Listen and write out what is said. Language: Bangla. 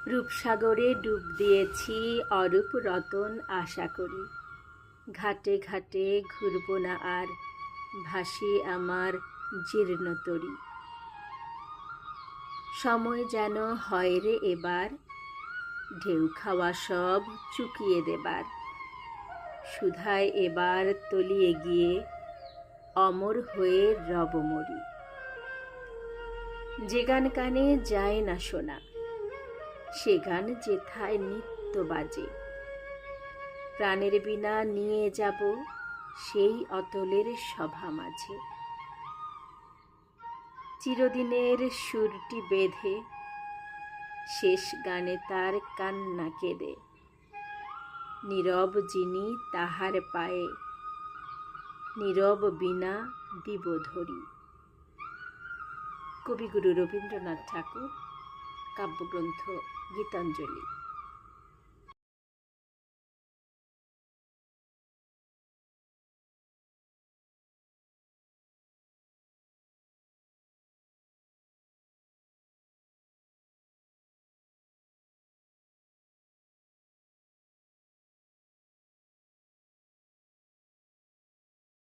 রূপসাগরে ডুব দিয়েছি অরূপ রতন আশা করি। ঘাটে ঘাটে ঘুরব না আর, ভাসি আমার জীর্ণ তরী। সময় যেন হয় রে এবার, ঢেউ খাওয়া সব চুকিয়ে দেবার। সুধায় এবার তলিয়ে গিয়ে, অমর হয়ে রব মরি। যে গান কানে যায় না শোনা, সে গান যেথায় নিত্য বাজে। প্রাণের বীণা নিয়ে যাব সেই অতলের সভা মাঝে। চিরদিনের সুরটি বেঁধে, শেষ গানে তার কান্না কেঁদে। নীরব যিনি তাহার পায়ে, নীরব বীণা দিব ধরি। কবিগুরু রবীন্দ্রনাথ ঠাকুর, কাব্যগ্রন্থ গীতাঞ্জলি।